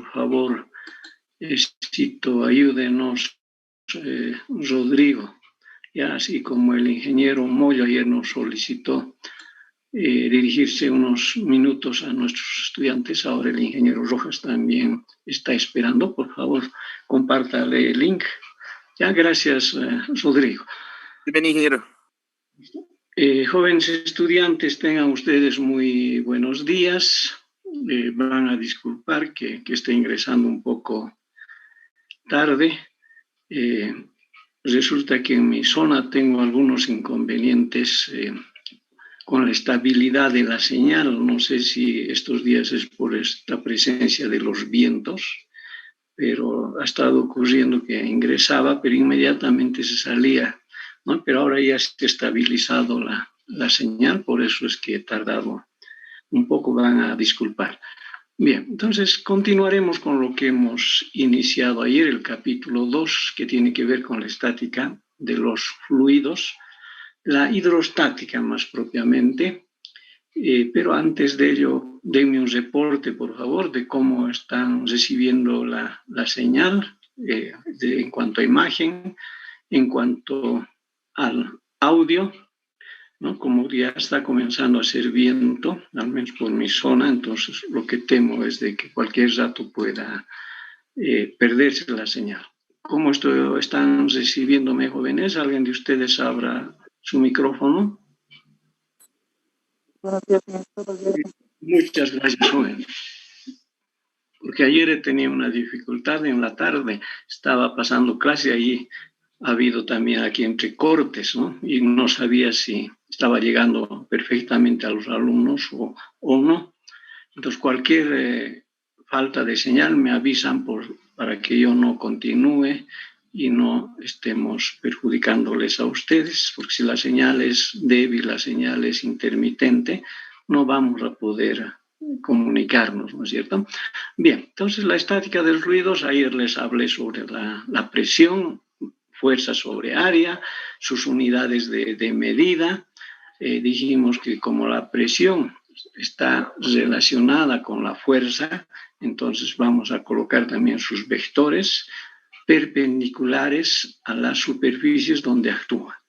por favor, ayúdenos, Rodrigo, ya así como el ingeniero Moyo ayer nos solicitó dirigirse unos minutos a nuestros estudiantes, ahora el ingeniero Rojas también está esperando. Por favor, compártale el link. Ya, gracias, Rodrigo. Bien, ingeniero. Jóvenes estudiantes, tengan ustedes muy buenos días. Van a disculpar que esté ingresando un poco tarde. Resulta que en mi zona tengo algunos inconvenientes con la estabilidad de la señal. No sé si estos días es por esta presencia de los vientos, pero ha estado ocurriendo que ingresaba, pero inmediatamente se salía, ¿no? Pero ahora ya se ha estabilizado la señal, por eso es que he tardado un poco, van a disculpar. Bien, entonces continuaremos con lo que hemos iniciado ayer, el capítulo 2, que tiene que ver con la estática de los fluidos, la hidrostática más propiamente, pero antes de ello, denme un reporte, por favor, de cómo están recibiendo la señal en cuanto a imagen, en cuanto al audio, ¿no? Como ya está comenzando a hacer viento, al menos por mi zona, entonces lo que temo es de que cualquier rato pueda perderse la señal. ¿Cómo están recibiéndome, jóvenes? ¿Alguien de ustedes abra su micrófono? Muchas gracias, jóvenes. Porque ayer he tenido una dificultad en la tarde, estaba pasando clase allí. Ha habido también aquí entrecortes, ¿no? Y no sabía si estaba llegando perfectamente a los alumnos o no. Entonces, cualquier falta de señal me avisan para que yo no continúe y no estemos perjudicándoles a ustedes, porque si la señal es débil, la señal es intermitente, no vamos a poder comunicarnos, ¿no es cierto? Bien, entonces la estática de los ruidos, ayer les hablé sobre la presión, fuerza sobre área, sus unidades de medida. Dijimos que como la presión está relacionada con la fuerza, entonces vamos a colocar también sus vectores perpendiculares a las superficies donde actúa.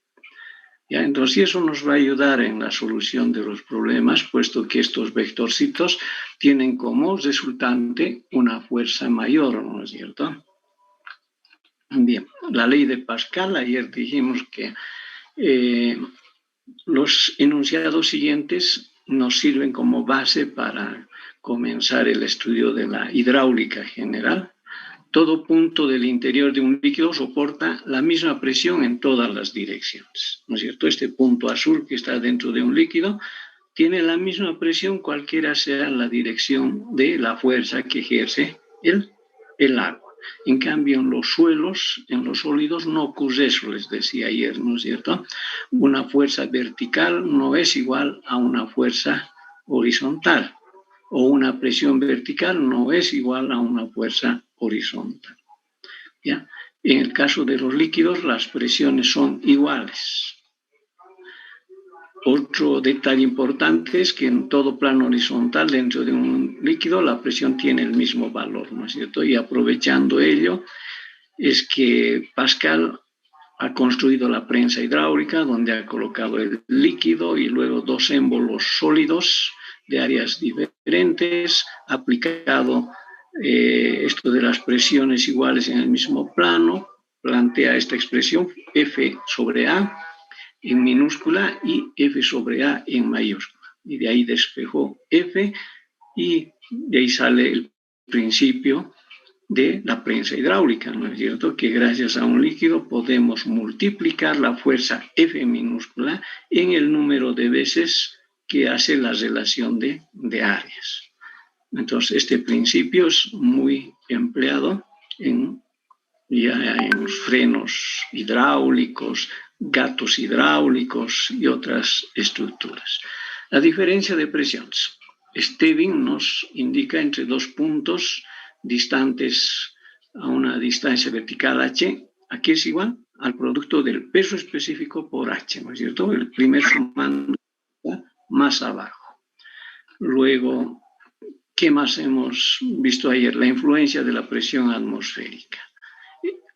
¿Ya? Entonces eso nos va a ayudar en la solución de los problemas, puesto que estos vectorcitos tienen como resultante una fuerza mayor, ¿no es cierto? Bien, la ley de Pascal, ayer dijimos que los enunciados siguientes nos sirven como base para comenzar el estudio de la hidráulica general. Todo punto del interior de un líquido soporta la misma presión en todas las direcciones, ¿no es cierto? Este punto azul que está dentro de un líquido tiene la misma presión cualquiera sea la dirección de la fuerza que ejerce el agua. En cambio, en los suelos, en los sólidos, no ocurre eso, les decía ayer, ¿no es cierto? Una fuerza vertical no es igual a una fuerza horizontal, o una presión vertical no es igual a una fuerza horizontal. ¿Ya? En el caso de los líquidos, las presiones son iguales. Otro detalle importante es que en todo plano horizontal dentro de un líquido la presión tiene el mismo valor, ¿no es cierto? Y aprovechando ello es que Pascal ha construido la prensa hidráulica donde ha colocado el líquido y luego dos émbolos sólidos de áreas diferentes, ha aplicado esto de las presiones iguales en el mismo plano, plantea esta expresión F sobre A en minúscula y F sobre A en mayúscula. Y de ahí despejó F y de ahí sale el principio de la prensa hidráulica, ¿no es cierto? Que gracias a un líquido podemos multiplicar la fuerza F minúscula en el número de veces que hace la relación de áreas. Entonces, este principio es muy empleado en los frenos hidráulicos, gatos hidráulicos y otras estructuras. La diferencia de presiones. Stevin nos indica entre dos puntos distantes a una distancia vertical h, aquí es igual al producto del peso específico por h, ¿no es cierto? El primer sumando más abajo. Luego, ¿Qué más hemos visto ayer? La influencia de la presión atmosférica.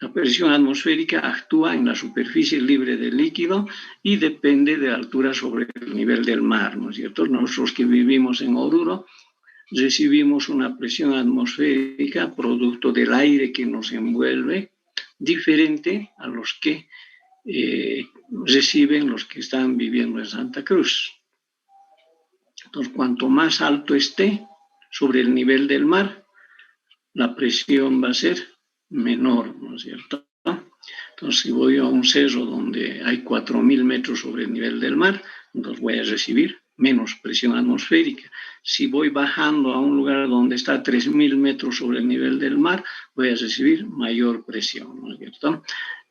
La presión atmosférica actúa en la superficie libre del líquido y depende de la altura sobre el nivel del mar, ¿no es cierto? Nosotros que vivimos en Oruro recibimos una presión atmosférica producto del aire que nos envuelve, diferente a los que reciben los que están viviendo en Santa Cruz. Entonces, cuanto más alto esté sobre el nivel del mar, la presión va a ser menor, ¿no es cierto? Entonces, si voy a un cerro donde hay 4.000 metros sobre el nivel del mar, entonces voy a recibir menos presión atmosférica. Si voy bajando a un lugar donde está 3.000 metros sobre el nivel del mar, voy a recibir mayor presión, ¿no es cierto?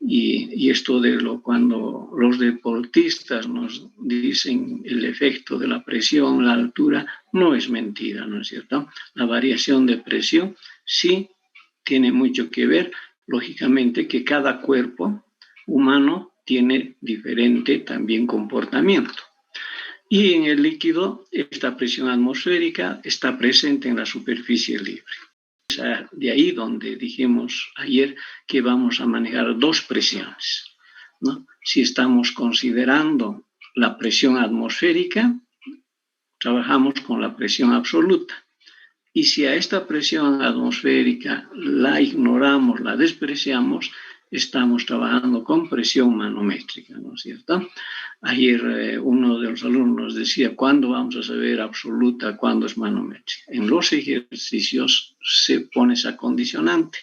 Y esto cuando los deportistas nos dicen el efecto de la presión, la altura, no es mentira, ¿no es cierto? La variación de presión sí tiene mucho que ver, lógicamente, que cada cuerpo humano tiene diferente también comportamiento. Y en el líquido, esta presión atmosférica está presente en la superficie libre. De ahí donde dijimos ayer que vamos a manejar dos presiones, ¿no? Si estamos considerando la presión atmosférica, trabajamos con la presión absoluta. Y si a esta presión atmosférica la ignoramos, la despreciamos, estamos trabajando con presión manométrica, ¿no es cierto? Ayer uno de los alumnos decía, ¿cuándo vamos a saber absoluta, cuándo es manométrica? En los ejercicios se pone esa condicionante.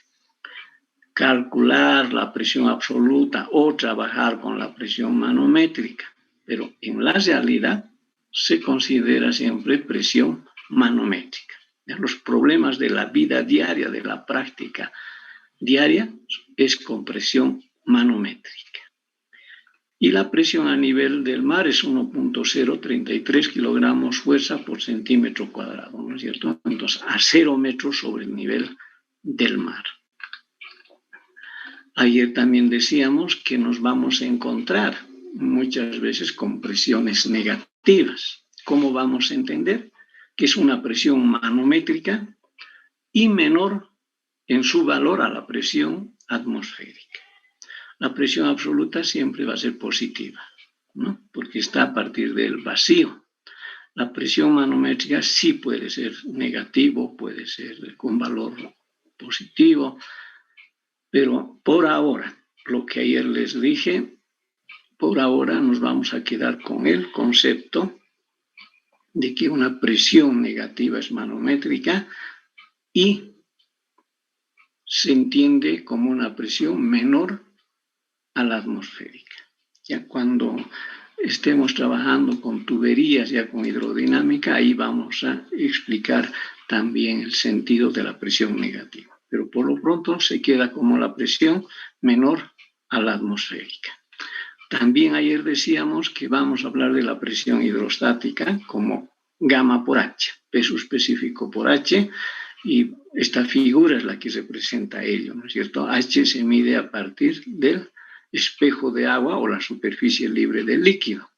Calcular la presión absoluta o trabajar con la presión manométrica. Pero en la realidad se considera siempre presión manométrica. Los problemas de la vida diaria, de la práctica diaria, es con presión manométrica. Y la presión a nivel del mar es 1.033 kilogramos fuerza por centímetro cuadrado, ¿no es cierto? Entonces, a 0 metros sobre el nivel del mar. Ayer también decíamos que nos vamos a encontrar muchas veces con presiones negativas. ¿Cómo vamos a entender? Que es una presión manométrica y menor en su valor a la presión atmosférica. La presión absoluta siempre va a ser positiva, ¿no? Porque está a partir del vacío. La presión manométrica sí puede ser negativo, puede ser con valor positivo, pero por ahora, lo que ayer les dije, por ahora nos vamos a quedar con el concepto de que una presión negativa es manométrica y se entiende como una presión menor a la atmosférica. Ya cuando estemos trabajando con tuberías, ya con hidrodinámica, ahí vamos a explicar también el sentido de la presión negativa. Pero por lo pronto se queda como la presión menor a la atmosférica. También ayer decíamos que vamos a hablar de la presión hidrostática como gamma por H, peso específico por H, y esta figura es la que representa ello, ¿no es cierto? H se mide a partir del espejo de agua o la superficie libre del líquido.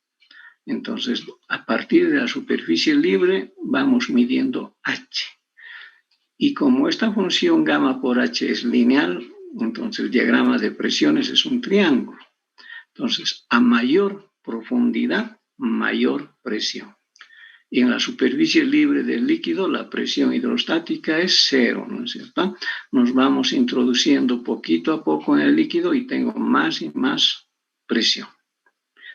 Entonces, a partir de la superficie libre vamos midiendo H. Y como esta función gamma por H es lineal, entonces el diagrama de presiones es un triángulo. Entonces, a mayor profundidad, mayor presión. Y en la superficie libre del líquido, la presión hidrostática es 0, ¿no es cierto? Nos vamos introduciendo poquito a poco en el líquido y tengo más y más presión.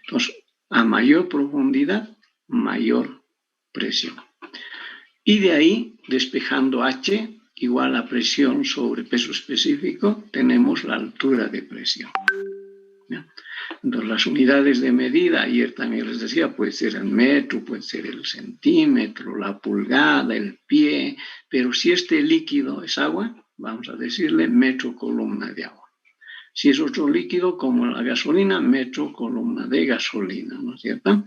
Entonces, a mayor profundidad, mayor presión. Y de ahí, despejando H igual a presión sobre peso específico, tenemos la altura de presión. ¿Ya? Entonces, las unidades de medida, ayer también les decía, puede ser el metro, puede ser el centímetro, la pulgada, el pie, pero si este líquido es agua, vamos a decirle metro columna de agua. Si es otro líquido como la gasolina, metro columna de gasolina, ¿no es cierto?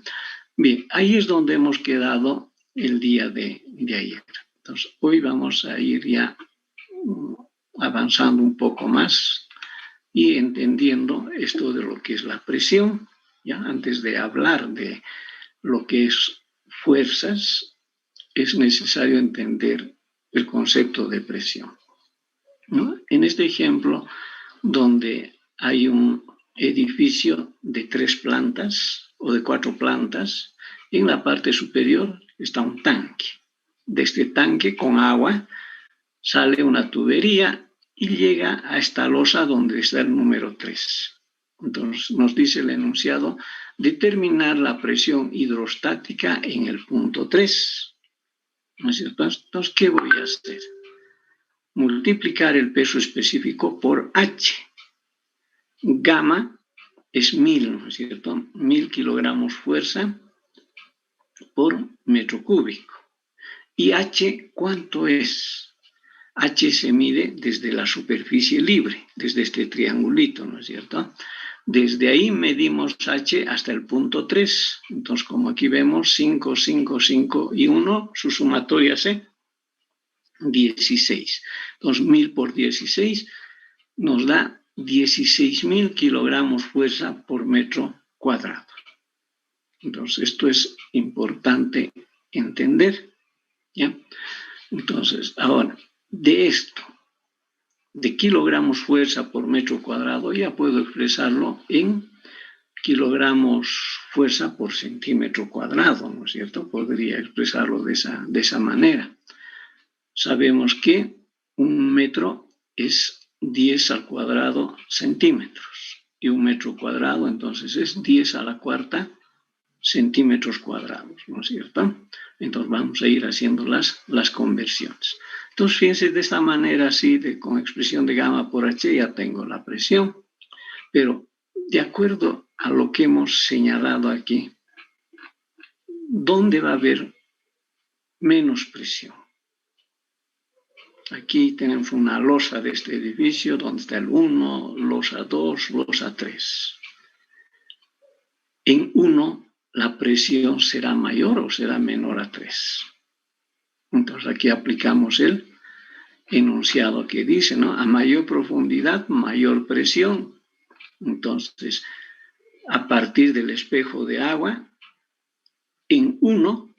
Bien, ahí es donde hemos quedado el día de ayer. Entonces, hoy vamos a ir ya avanzando un poco más y entendiendo esto de lo que es la presión. Ya antes de hablar de lo que es fuerzas, es necesario entender el concepto de presión, ¿no? En este ejemplo, donde hay un edificio de 3 plantas o de 4 plantas, en la parte superior está un tanque. De este tanque con agua sale una tubería y llega a esta losa donde está el número 3. Entonces nos dice el enunciado: determinar la presión hidrostática en el punto 3. ¿No es cierto? Entonces, ¿qué voy a hacer? Multiplicar el peso específico por H. Gamma es 1000, ¿no es cierto? 1000 kilogramos fuerza por metro cúbico. ¿Y H cuánto es? H se mide desde la superficie libre, desde este triangulito, ¿no es cierto? Desde ahí medimos H hasta el punto 3. Entonces, como aquí vemos, 5, 5, 5 y 1, su sumatoria es 16. Entonces, 1000 por 16 nos da 16.000 kilogramos fuerza por metro cuadrado. Entonces, esto es importante entender, ¿ya? Entonces, ahora, de esto, de kilogramos fuerza por metro cuadrado, ya puedo expresarlo en kilogramos fuerza por centímetro cuadrado, ¿no es cierto? Podría expresarlo de esa manera. Sabemos que un metro es 10 al cuadrado centímetros y un metro cuadrado entonces es 10 a la cuarta centímetros cuadrados, ¿no es cierto? Entonces vamos a ir haciendo las conversiones. Entonces fíjense, de esta manera así, con expresión de gamma por H ya tengo la presión, pero de acuerdo a lo que hemos señalado aquí, ¿dónde va a haber menos presión? Aquí tenemos una losa de este edificio donde está el 1, losa 2, losa 3. En 1 la presión será mayor o será menor a 3. Entonces aquí aplicamos el enunciado que dice, ¿no? A mayor profundidad, mayor presión. Entonces, a partir del espejo de agua, en 1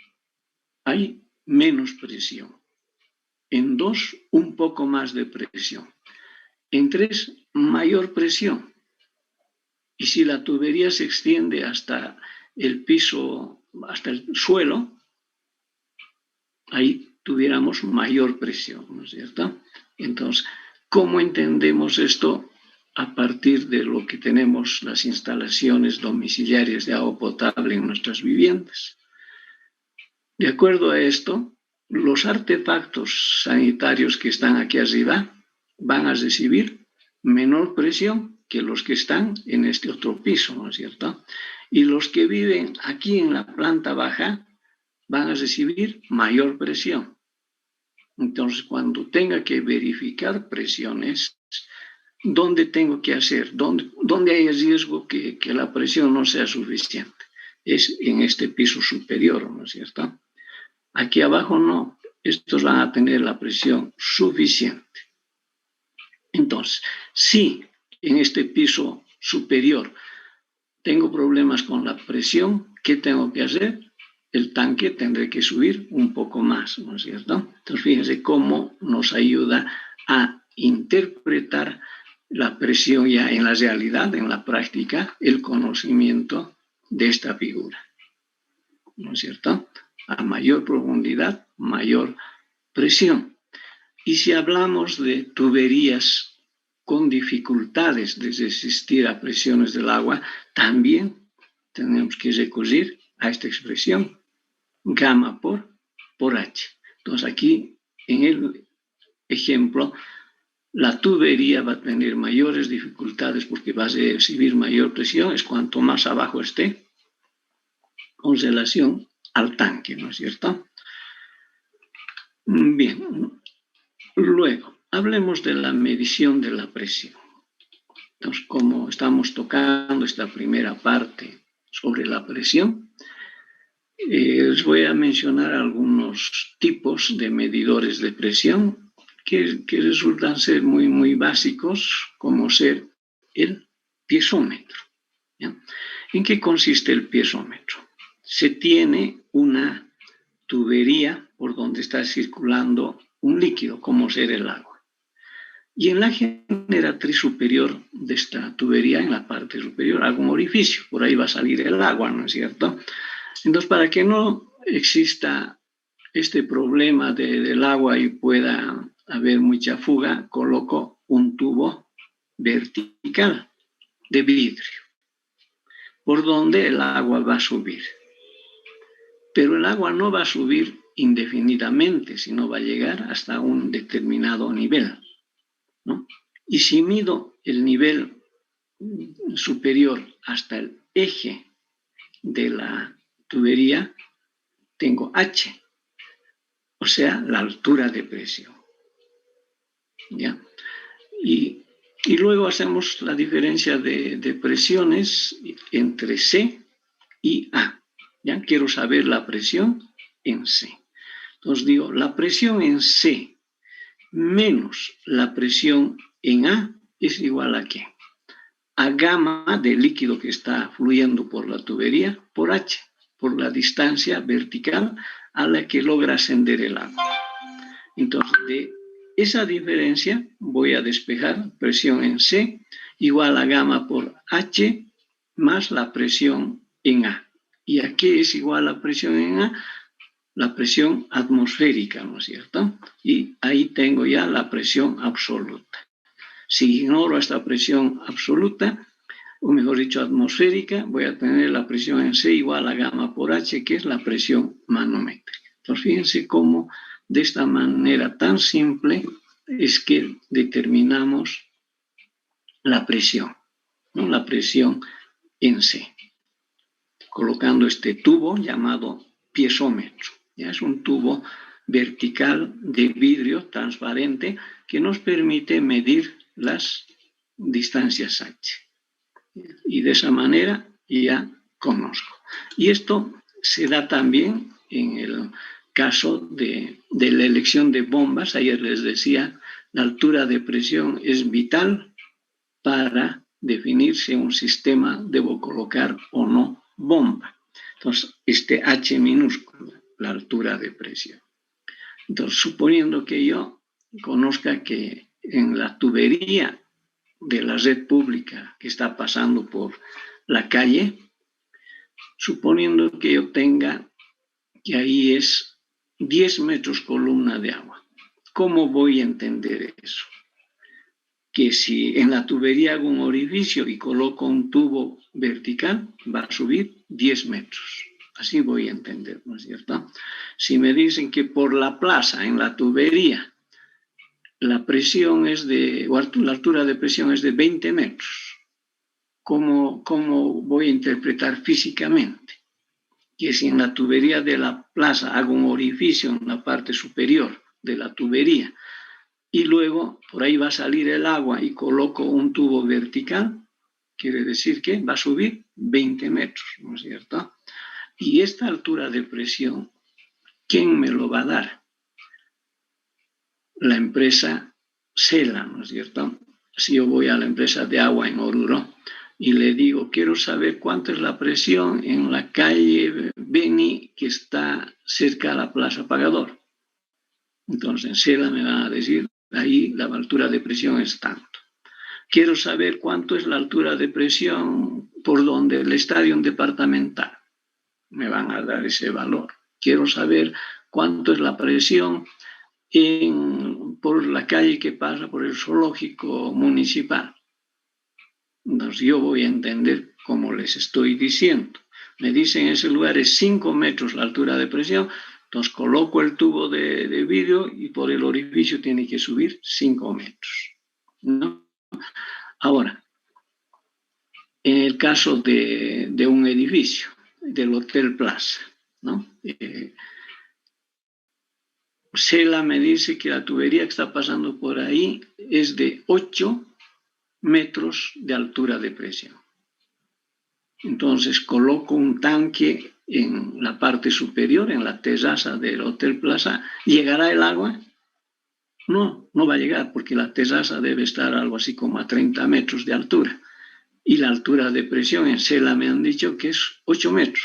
hay menos presión. En 2, un poco más de presión. En 3, mayor presión. Y si la tubería se extiende hasta el piso, hasta el suelo, ahí tuviéramos mayor presión, ¿no es cierto? Entonces, ¿cómo entendemos esto a partir de lo que tenemos las instalaciones domiciliarias de agua potable en nuestras viviendas? De acuerdo a esto, los artefactos sanitarios que están aquí arriba van a recibir menor presión que los que están en este otro piso, ¿no es cierto? Y los que viven aquí en la planta baja van a recibir mayor presión. Entonces, cuando tenga que verificar presiones, ¿dónde tengo que hacer? ¿Dónde hay riesgo que la presión no sea suficiente? Es en este piso superior, ¿no es cierto? Aquí abajo no, estos van a tener la presión suficiente. Entonces, si en este piso superior tengo problemas con la presión, ¿qué tengo que hacer? El tanque tendré que subir un poco más, ¿no es cierto? Entonces, fíjense cómo nos ayuda a interpretar la presión ya en la realidad, en la práctica, el conocimiento de esta figura, ¿no es cierto? A mayor profundidad, mayor presión. Y si hablamos de tuberías con dificultades de resistir a presiones del agua, también tenemos que recurrir a esta expresión, gamma por H. Entonces aquí, en el ejemplo, la tubería va a tener mayores dificultades porque va a recibir mayor presión, es cuanto más abajo esté con relación al tanque, ¿no es cierto? Bien, luego, hablemos de la medición de la presión. Entonces, como estamos tocando esta primera parte sobre la presión, les voy a mencionar algunos tipos de medidores de presión que resultan ser muy básicos, como ser el piezómetro, ¿ya? ¿En qué consiste el piezómetro? Se tiene una tubería por donde está circulando un líquido como ser el agua. Y en la generatriz superior de esta tubería, en la parte superior, hago un orificio, por ahí va a salir el agua, ¿no es cierto? Entonces, para que no exista este problema del agua y pueda haber mucha fuga, coloco un tubo vertical de vidrio, por donde el agua va a subir. Pero el agua no va a subir indefinidamente, sino va a llegar hasta un determinado nivel, ¿no? Y si mido el nivel superior hasta el eje de la tubería, tengo H, o sea, la altura de presión. ¿Ya? Y luego hacemos la diferencia de presiones entre C y A. ¿Ya? Quiero saber la presión en C. Entonces digo, la presión en C menos la presión en A es igual a ¿qué? A gamma del líquido que está fluyendo por la tubería por H, por la distancia vertical a la que logra ascender el agua. Entonces, de esa diferencia voy a despejar presión en C igual a gamma por H más la presión en A. ¿Y a qué es igual la presión en A? La presión atmosférica, ¿no es cierto? Y ahí tengo ya la presión absoluta. Si ignoro esta presión absoluta, o mejor dicho atmosférica, voy a tener la presión en C igual a gamma por H, que es la presión manométrica. Entonces, fíjense cómo de esta manera tan simple es que determinamos la presión, ¿no? La presión en C, colocando este tubo llamado piezómetro. Ya es un tubo vertical de vidrio transparente que nos permite medir las distancias H. Y de esa manera ya conozco. Y esto se da también en el caso de la elección de bombas. Ayer les decía, la altura de presión es vital para definir si un sistema debo colocar o no bomba. Entonces, este H minúsculo, la altura de presión. Entonces, suponiendo que yo conozca que en la tubería de la red pública que está pasando por la calle, suponiendo que yo tenga que ahí es 10 metros columna de agua. ¿Cómo voy a entender eso? Que si en la tubería hago un orificio y coloco un tubo vertical, va a subir 10 metros. Así voy a entender, ¿no es cierto? Si me dicen que por la plaza, en la tubería, la presión es la altura de presión es de 20 metros, ¿cómo voy a interpretar físicamente? Que si en la tubería de la plaza hago un orificio en la parte superior de la tubería y luego por ahí va a salir el agua y coloco un tubo vertical, quiere decir que va a subir 20 metros, ¿no es cierto? Y esta altura de presión, ¿quién me lo va a dar? La empresa Cela, ¿no es cierto? Si yo voy a la empresa de agua en Oruro y le digo, quiero saber cuánto es la presión en la calle Beni que está cerca de la Plaza Pagador. Entonces, Cela me va a decir, ahí la altura de presión es tanto. Quiero saber cuánto es la altura de presión por donde el estadio departamental. Me van a dar ese valor. Quiero saber cuánto es la presión por la calle que pasa por el zoológico municipal. Entonces yo voy a entender como les estoy diciendo. Me dicen en ese lugar es 5 metros la altura de presión, entonces coloco el tubo de vidrio y por el orificio tiene que subir 5 metros, ¿no? Ahora, en el caso de un edificio, del Hotel Plaza, ¿no? Cela me dice que la tubería que está pasando por ahí es de 8 metros de altura de presión. Entonces coloco un tanque en la parte superior, en la terraza del Hotel Plaza. ¿Llegará el agua? No, no va a llegar porque la terraza debe estar algo así como a 30 metros de altura. Y la altura de presión en Cela me han dicho que es 8 metros.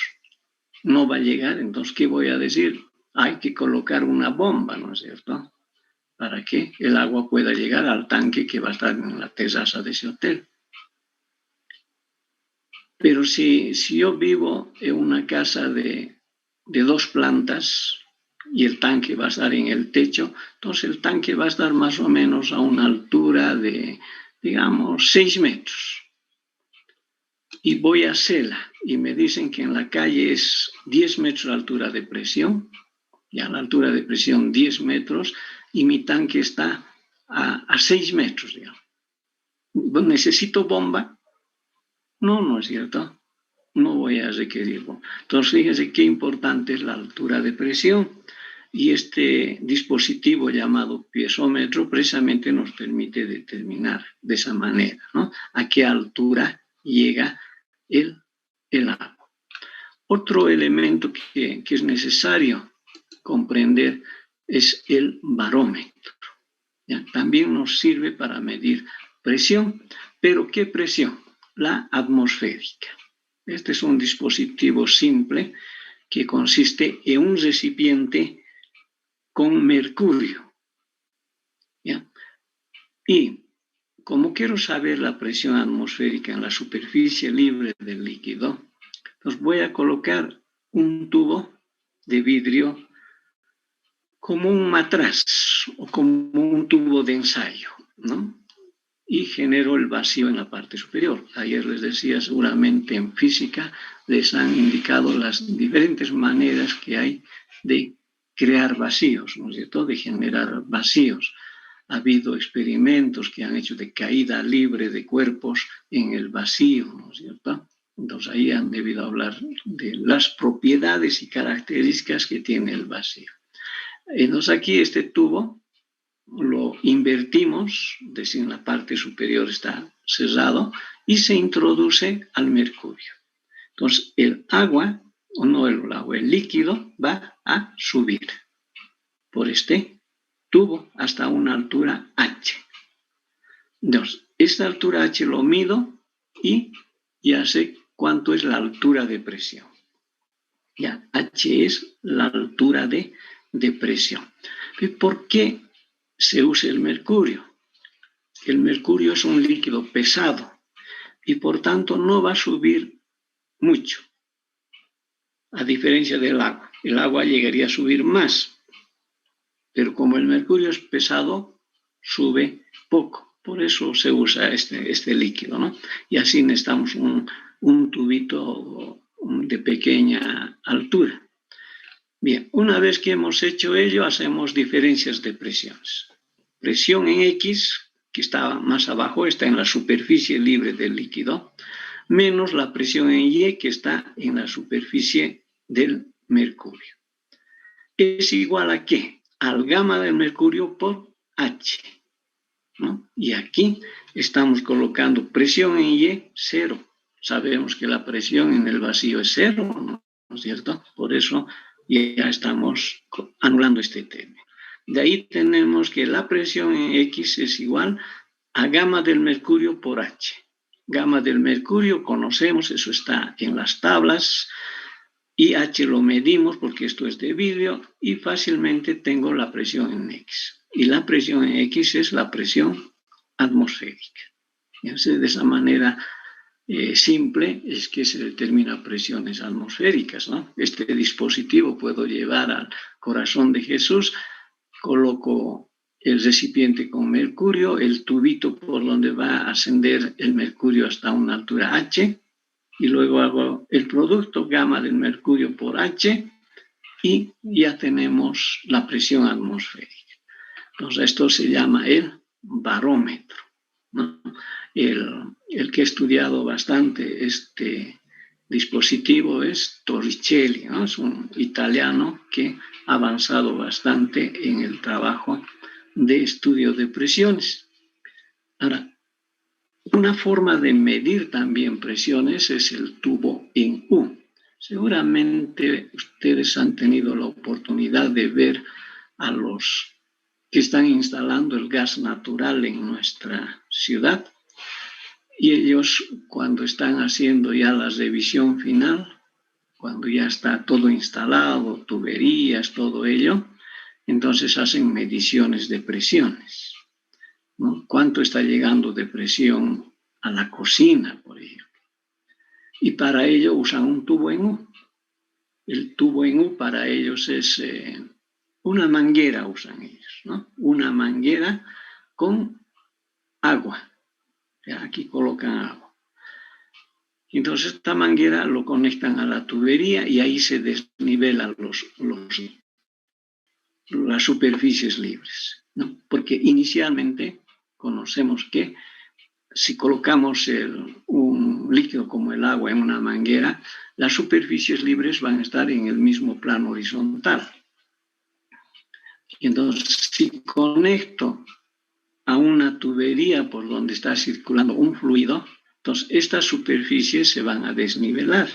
No va a llegar, entonces, ¿qué voy a decir? Hay que colocar una bomba, ¿no es cierto? para que el agua pueda llegar al tanque que va a estar en la terraza de ese hotel. Pero si yo vivo en una casa de 2 plantas y el tanque va a estar en el techo, entonces el tanque va a estar más o menos a una altura de, digamos, 6 metros. Y voy a Sela y me dicen que en la calle es 10 metros de altura de presión, y a la altura de presión 10 metros, y mi tanque está a 6 metros, digamos. ¿Necesito bomba? No, no es cierto. No voy a requerir bomba. Entonces, fíjense qué importante es la altura de presión. Y este dispositivo llamado piezómetro precisamente nos permite determinar de esa manera, ¿no?, a qué altura llega el agua. Otro elemento que es necesario comprender es el barómetro. ¿Ya? También nos sirve para medir presión, pero ¿qué presión? La atmosférica. Este es un dispositivo simple que consiste en un recipiente con mercurio. ¿Ya? Y como quiero saber la presión atmosférica en la superficie libre del líquido, pues voy a colocar un tubo de vidrio como un matraz o como un tubo de ensayo, ¿no? Y genero el vacío en la parte superior. Ayer les decía, seguramente en física les han indicado las diferentes maneras que hay de crear vacíos, ¿no es cierto?, de generar vacíos. Ha habido experimentos que han hecho de caída libre de cuerpos en el vacío, ¿no es cierto? Entonces ahí han debido hablar de las propiedades y características que tiene el vacío. Entonces aquí este tubo lo invertimos, es decir, en la parte superior está cerrado y se introduce al mercurio. Entonces el agua, o no el agua, el líquido va a subir por este tubo hasta una altura H. Entonces, esta altura H lo mido y ya sé cuánto es la altura de presión. Ya, H es la altura de presión. ¿Por qué se usa el mercurio? El mercurio es un líquido pesado y por tanto no va a subir mucho, a diferencia del agua. El agua llegaría a subir más, pero como el mercurio es pesado, sube poco. Por eso se usa este líquido, ¿no? Y así necesitamos un tubito de pequeña altura. Bien, una vez que hemos hecho ello, hacemos diferencias de presiones. Presión en X, que está más abajo, está en la superficie libre del líquido, menos la presión en Y, que está en la superficie del mercurio. ¿Es igual a qué? Al gamma del mercurio por H, ¿no? Y aquí estamos colocando presión en Y, 0. Sabemos que la presión en el vacío es 0, ¿no es cierto? Por eso ya estamos anulando este término. De ahí tenemos que la presión en X es igual a gamma del mercurio por H. Gamma del mercurio conocemos, eso está en las tablas, y H lo medimos porque esto es de vidrio y fácilmente tengo la presión en X. Y la presión en X es la presión atmosférica. Entonces, de esa manera simple es que se determina presiones atmosféricas, ¿no? Este dispositivo puedo llevar al corazón de Jesús, coloco el recipiente con mercurio, el tubito por donde va a ascender el mercurio hasta una altura H, y luego hago el producto gamma del mercurio por H y ya tenemos la presión atmosférica. Entonces esto se llama el barómetro, ¿no? El que ha estudiado bastante este dispositivo es Torricelli, ¿no? Es un italiano que ha avanzado bastante en el trabajo de estudio de presiones. Ahora, una forma de medir también presiones es el tubo en U. Seguramente ustedes han tenido la oportunidad de ver a los que están instalando el gas natural en nuestra ciudad. Y ellos, cuando están haciendo ya la revisión final, cuando ya está todo instalado, tuberías, todo ello, entonces hacen mediciones de presiones, ¿no? ¿Cuánto está llegando de presión a la cocina, por ejemplo? Y para ello usan un tubo en U. El tubo en U para ellos es una manguera, usan ellos, ¿no? Una manguera con agua. Aquí colocan agua. Entonces esta manguera lo conectan a la tubería y ahí se desnivelan las superficies libres, ¿no? Porque inicialmente conocemos que si colocamos un líquido como el agua en una manguera, las superficies libres van a estar en el mismo plano horizontal. Entonces, si conecto a una tubería por donde está circulando un fluido, entonces estas superficies se van a desnivelar.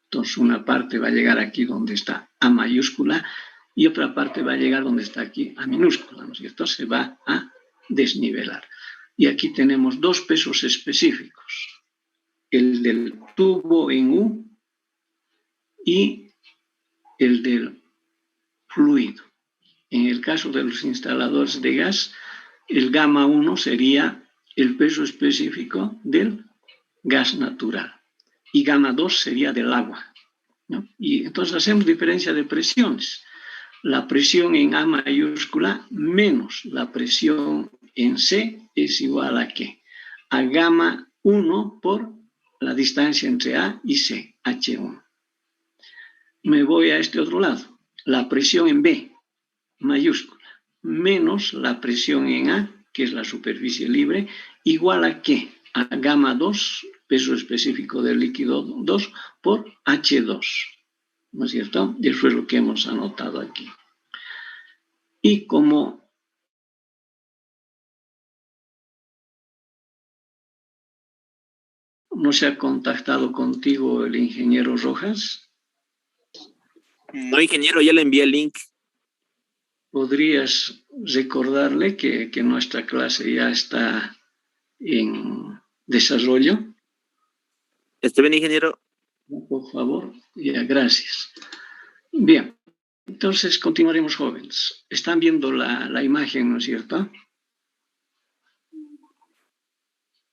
Entonces, una parte va a llegar aquí donde está A mayúscula y otra parte va a llegar donde está aquí A minúscula, ¿no es cierto? Se va a desnivelar. Y aquí tenemos dos pesos específicos, el del tubo en U y el del fluido. En el caso de los instaladores de gas, el gamma 1 sería el peso específico del gas natural y gamma 2 sería del agua, ¿no? Y entonces hacemos diferencia de presiones. La presión en A mayúscula menos la presión en C es igual a ¿qué? A gamma 1 por la distancia entre A y C, H1. Me voy a este otro lado. La presión en B mayúscula menos la presión en A, que es la superficie libre, igual a ¿qué? A gamma 2, peso específico del líquido 2, por H2. ¿No es cierto? Y eso es lo que hemos anotado aquí. Y como no se ha contactado contigo el ingeniero Rojas, no, ingeniero, ya le envié el link. ¿podrías recordarle que nuestra clase ya está en desarrollo? ¿Está bien, ingeniero? Por favor, ya, gracias. Bien, entonces continuaremos, jóvenes. Están viendo la imagen, ¿no es cierto?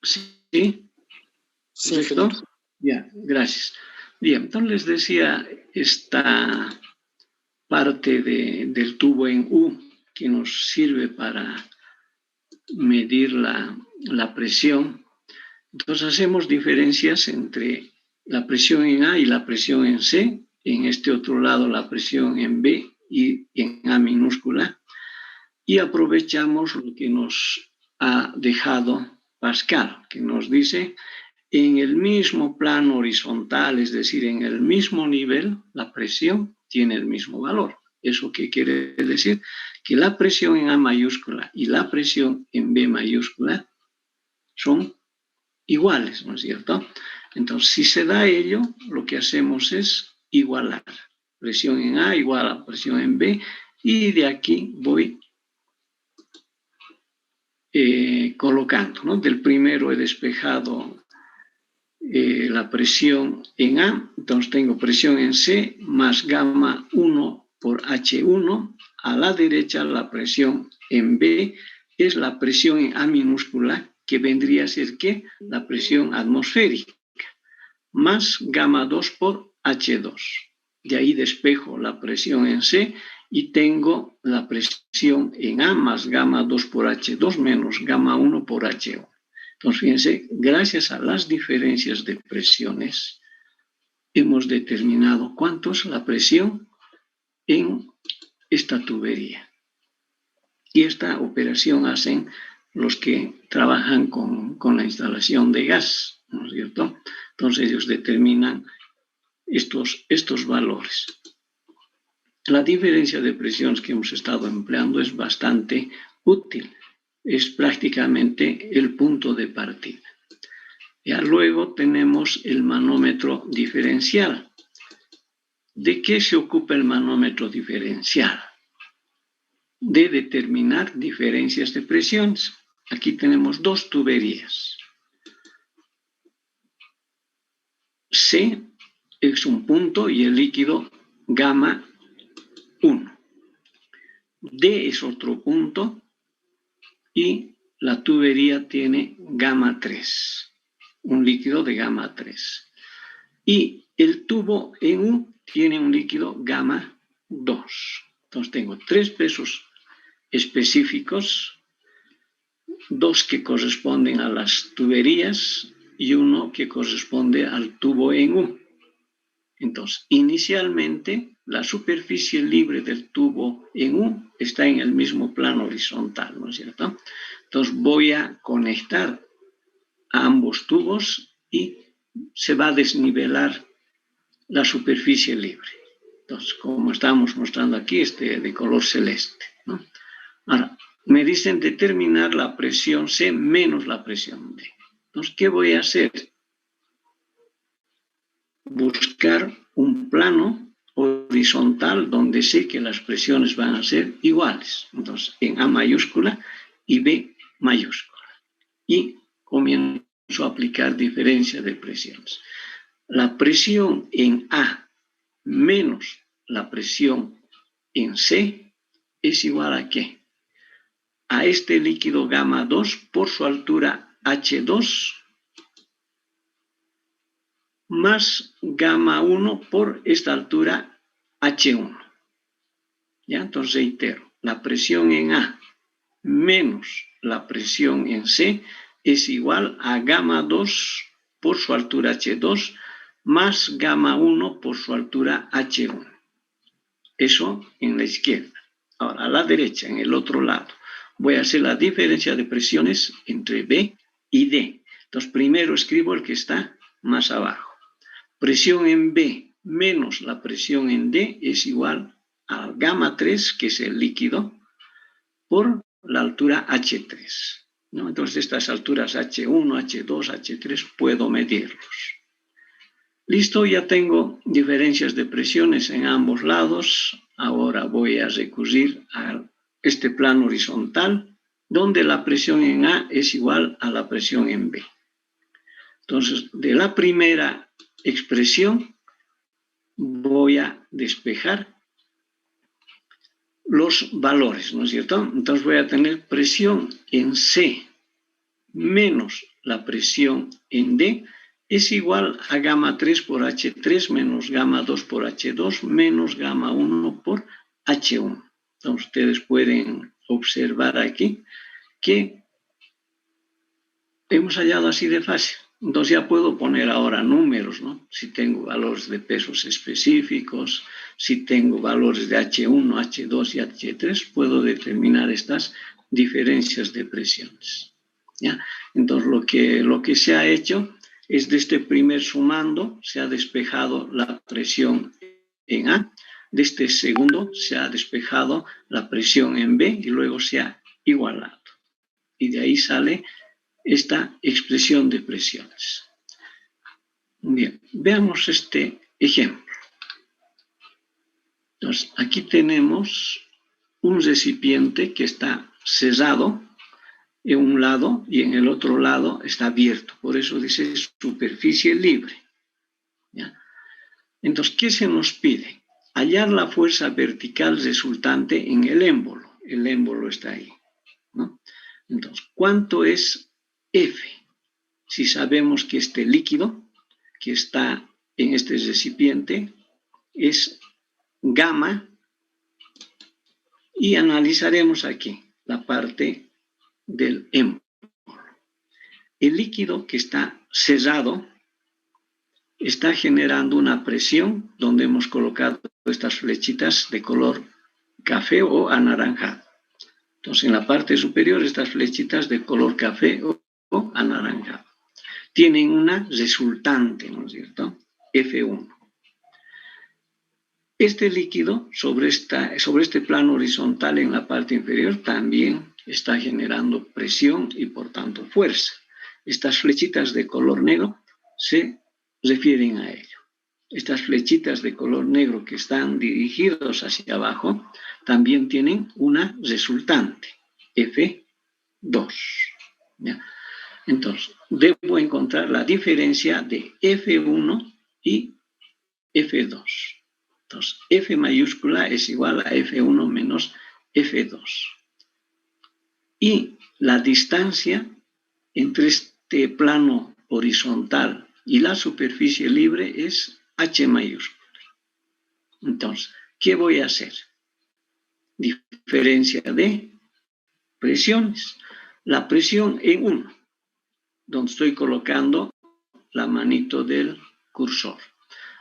¿Sí? Sí, ¿Correcto? Ya, gracias. Bien, entonces les decía esta parte del tubo en U que nos sirve para medir la presión. Entonces hacemos diferencias entre la presión en A y la presión en C. En este otro lado la presión en B y en A minúscula. Y aprovechamos lo que nos ha dejado Pascal, que nos dice en el mismo plano horizontal, es decir, en el mismo nivel, la presión tiene el mismo valor. ¿Eso qué quiere decir? Que la presión en A mayúscula y la presión en B mayúscula son iguales, ¿no es cierto? Entonces, si se da ello, lo que hacemos es igualar. Presión en A igual a presión en B, y de aquí voy colocando, ¿no? Del primero he despejado la presión en A, entonces tengo presión en C más gamma 1 por H1. A la derecha la presión en B es la presión en A minúscula, que vendría a ser ¿qué? La presión atmosférica, más gamma 2 por H2. De ahí despejo la presión en C y tengo la presión en A más gamma 2 por H2 menos gamma 1 por H1. Entonces, fíjense, gracias a las diferencias de presiones, hemos determinado cuánto es la presión en esta tubería. Y esta operación hacen los que trabajan con la instalación de gas, ¿no es cierto? Entonces ellos determinan estos valores. La diferencia de presiones que hemos estado empleando es bastante útil. Es prácticamente el punto de partida. Ya luego tenemos el manómetro diferencial. ¿De qué se ocupa el manómetro diferencial? De determinar diferencias de presiones. Aquí tenemos dos tuberías. C es un punto y el líquido gamma 1. D es otro punto y la tubería tiene gamma 3, un líquido de gamma 3. Y el tubo en U tiene un líquido gamma 2. Entonces tengo 3 pesos específicos, 2 que corresponden a las tuberías y 1 que corresponde al tubo en U. Entonces, inicialmente, la superficie libre del tubo en U está en el mismo plano horizontal, ¿no es cierto? Entonces, voy a conectar a ambos tubos y se va a desnivelar la superficie libre. Entonces, como estamos mostrando aquí, de color celeste, ¿no? Ahora, me dicen determinar la presión C menos la presión D. Entonces, ¿qué voy a hacer? Buscar un plano horizontal donde sé que las presiones van a ser iguales. Entonces, en A mayúscula y B mayúscula. Y comienzo a aplicar diferencia de presiones. La presión en A menos la presión en C es igual a ¿qué? A este líquido gamma 2 por su altura H2 más gamma 1 por esta altura H1. ¿Ya? Entonces reitero, la presión en A menos la presión en C es igual a gamma 2 por su altura H2 más gamma 1 por su altura H1. Eso en la izquierda. Ahora, a la derecha, en el otro lado, voy a hacer la diferencia de presiones entre B y D. Entonces, primero escribo el que está más abajo. Presión en B menos la presión en D es igual a gamma 3, que es el líquido, por la altura H3. ¿No? Entonces, estas alturas H1, H2, H3 puedo medirlos. Listo, ya tengo diferencias de presiones en ambos lados. Ahora voy a recurrir a este plano horizontal, donde la presión en A es igual a la presión en B. Entonces, de la primera expresión voy a despejar los valores, ¿no es cierto? Entonces voy a tener presión en C menos la presión en D es igual a gamma 3 por H3 menos gamma 2 por H2 menos gamma 1 por H1. Entonces ustedes pueden observar aquí que hemos hallado así de fácil. Entonces ya puedo poner ahora números, ¿no? Si tengo valores de pesos específicos, si tengo valores de H1, H2 y H3, puedo determinar estas diferencias de presiones. ¿Ya? Entonces lo que se ha hecho es de este primer sumando se ha despejado la presión en A, de este segundo se ha despejado la presión en B y luego se ha igualado. Y de ahí sale esta expresión de presiones. Bien, veamos este ejemplo. Entonces, aquí tenemos un recipiente que está cerrado en un lado y en el otro lado está abierto. Por eso dice superficie libre. ¿Ya? Entonces, ¿qué se nos pide? Hallar la fuerza vertical resultante en el émbolo. El émbolo está ahí, ¿no? Entonces, ¿cuánto es F? Si sabemos que este líquido que está en este recipiente es gamma, y analizaremos aquí la parte del émbolo. El líquido que está cerrado está generando una presión donde hemos colocado estas flechitas de color café o anaranjado. Entonces, en la parte superior, estas flechitas de color café o anaranjado tienen una resultante, ¿no es cierto? F1. Este líquido sobre este plano horizontal en la parte inferior también está generando presión y por tanto fuerza. Estas flechitas de color negro se refieren a ello. Estas flechitas de color negro que están dirigidos hacia abajo también tienen una resultante, F2. ¿Ya? Entonces, debo encontrar la diferencia de F1 y F2. Entonces, F mayúscula es igual a F1 menos F2. Y la distancia entre este plano horizontal y la superficie libre es H mayúscula. Entonces, ¿qué voy a hacer? Diferencia de presiones. La presión en 1, donde estoy colocando la manito del cursor.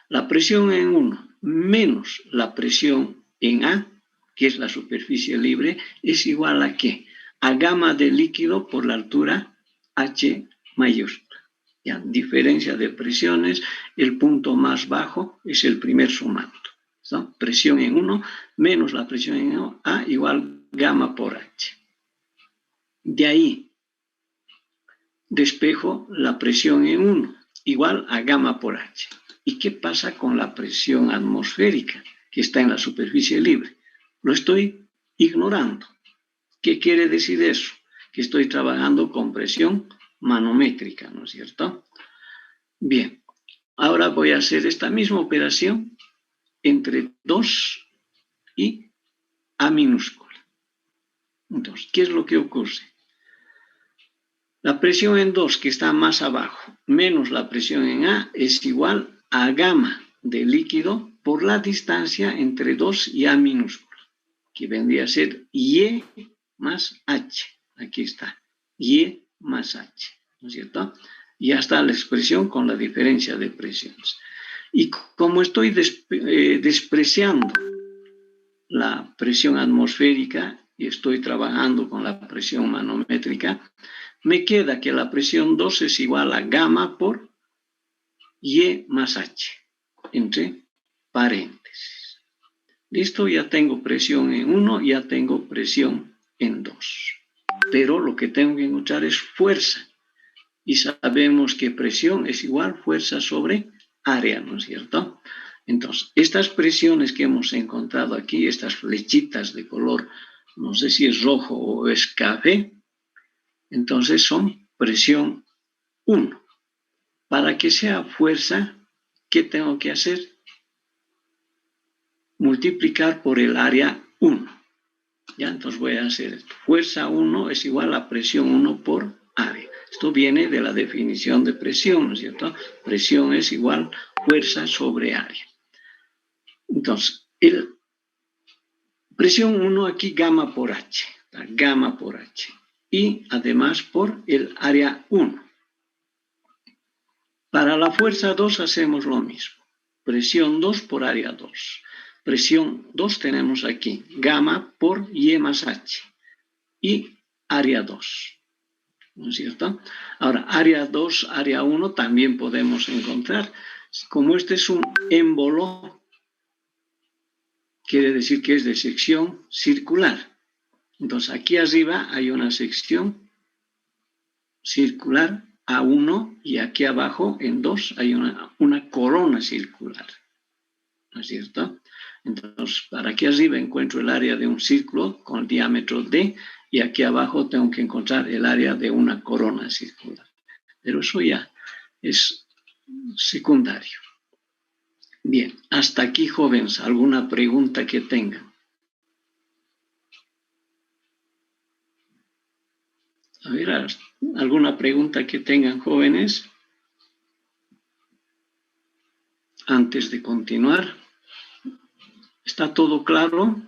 La presión en 1 menos la presión en A, que es la superficie libre, es igual a ¿qué? A gamma del líquido por la altura H mayúscula. ¿Ya? Diferencia de presiones, el punto más bajo es el primer sumando. ¿No? Presión en 1 menos la presión en A igual gamma por H. De ahí despejo la presión en 1 igual a gamma por H. ¿Y qué pasa con la presión atmosférica que está en la superficie libre? Lo estoy ignorando. ¿Qué quiere decir eso? Que estoy trabajando con presión manométrica, ¿no es cierto? Bien, ahora voy a hacer esta misma operación entre 2 y A minúscula. Entonces, ¿qué es lo que ocurre? La presión en 2, que está más abajo, menos la presión en A, es igual a gamma de líquido por la distancia entre 2 y A minúscula, que vendría a ser Y más H. Aquí está, Y más H, ¿no es cierto? Y ya está la expresión con la diferencia de presiones. Y como estoy despreciando la presión atmosférica y estoy trabajando con la presión manométrica, me queda que la presión 2 es igual a gamma por Y más H, entre paréntesis. Listo, ya tengo presión en 1, ya tengo presión en 2. Pero lo que tengo que encontrar es fuerza. Y sabemos que presión es igual fuerza sobre área, ¿no es cierto? Entonces, estas presiones que hemos encontrado aquí, estas flechitas de color, no sé si es rojo o es café, entonces son presión 1. Para que sea fuerza, ¿qué tengo que hacer? Multiplicar por el área 1. ¿Ya? Entonces voy a hacer esto. Fuerza 1 es igual a presión 1 por área. Esto viene de la definición de presión, ¿no es cierto? Presión es igual fuerza sobre área. Entonces, presión 1 aquí gamma por H. Gamma por H. Y además por el área 1. Para la fuerza 2 hacemos lo mismo. Presión 2 por área 2. Presión 2 tenemos aquí, gamma por Y más H. Y área 2. ¿No es cierto? Ahora, área 2, área 1 también podemos encontrar. Como este es un émbolo, quiere decir que es de sección circular. Entonces, aquí arriba hay una sección circular A1 y aquí abajo en 2 hay una corona circular. ¿No es cierto? Entonces, para aquí arriba encuentro el área de un círculo con el diámetro D y aquí abajo tengo que encontrar el área de una corona circular. Pero eso ya es secundario. Bien, hasta aquí, jóvenes, ¿alguna pregunta que tengan? A ver, ¿alguna pregunta que tengan, jóvenes? Antes de continuar. ¿Está todo claro?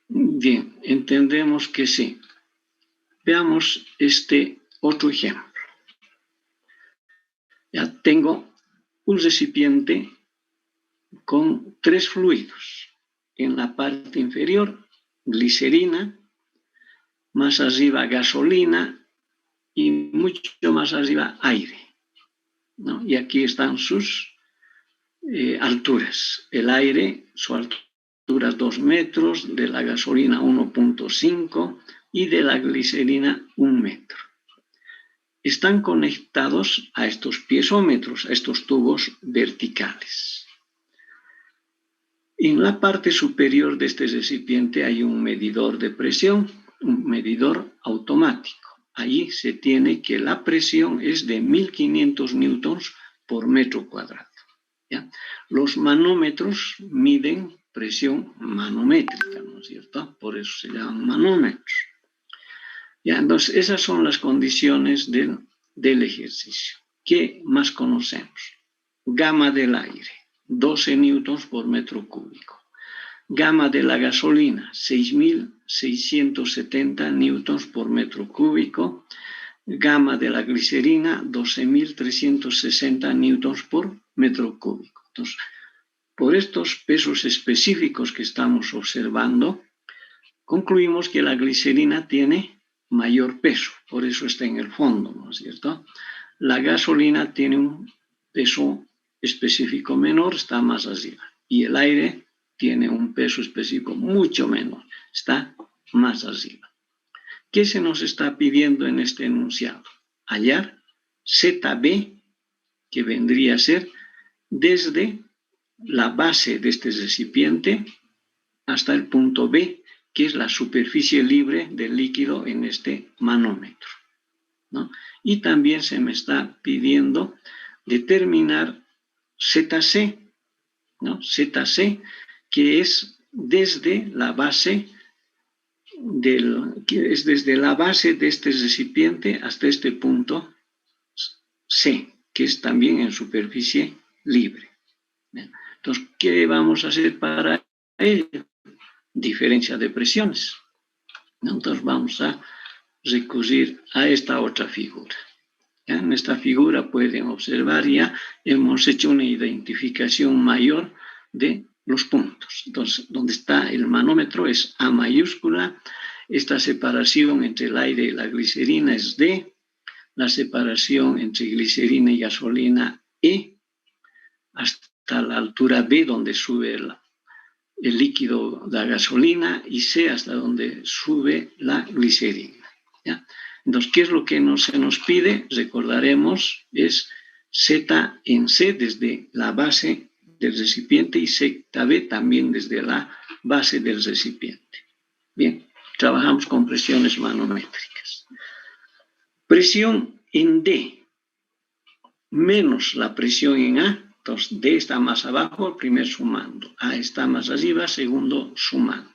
Bien, entendemos que sí. Veamos este otro ejemplo. Ya tengo un recipiente con 3 fluidos. En la parte inferior, glicerina, más arriba gasolina y mucho más arriba aire, ¿no? Y aquí están sus alturas. El aire, su altura 2 metros, de la gasolina 1.5 y de la glicerina 1 metro. Están conectados a estos piezómetros, a estos tubos verticales. En la parte superior de este recipiente hay un medidor de presión, un medidor automático. Allí se tiene que la presión es de 1500 newtons por metro cuadrado. ¿Ya? Los manómetros miden presión manométrica, ¿no es cierto? Por eso se llaman manómetros. Ya, entonces, esas son las condiciones del ejercicio. ¿Qué más conocemos? Gama del aire, 12 newtons por metro cúbico. Gama de la gasolina, 6.670 newtons por metro cúbico. Gama de la glicerina, 12.360 newtons por metro cúbico. Entonces, por estos pesos específicos que estamos observando, concluimos que la glicerina tiene mayor peso, por eso está en el fondo, ¿no es cierto? La gasolina tiene un peso específico menor, está más arriba, y el aire tiene un peso específico mucho menor, está más arriba. ¿Qué se nos está pidiendo en este enunciado? Hallar ZB, que vendría a ser desde la base de este recipiente hasta el punto B, que es la superficie libre del líquido en este manómetro, ¿no? Y también se me está pidiendo determinar ZC, ¿no? ZC, que es desde la base de este recipiente hasta este punto C, que es también en superficie libre. Entonces, ¿qué vamos a hacer para ello? Diferencia de presiones. Entonces vamos a recurrir a esta otra figura. ¿Ya? En esta figura pueden observar ya hemos hecho una identificación mayor de los puntos. Entonces, donde está el manómetro es A mayúscula. Esta separación entre el aire y la glicerina es D. La separación entre glicerina y gasolina E. Hasta la altura B, donde sube el líquido de la gasolina, y C hasta donde sube la glicerina. ¿Ya? Entonces, ¿qué es lo que se nos pide? Recordaremos, es Z en C desde la base del recipiente y ZB también desde la base del recipiente. Bien, trabajamos con presiones manométricas. Presión en D menos la presión en A. Entonces, D está más abajo, el primer sumando. A está más arriba, segundo sumando.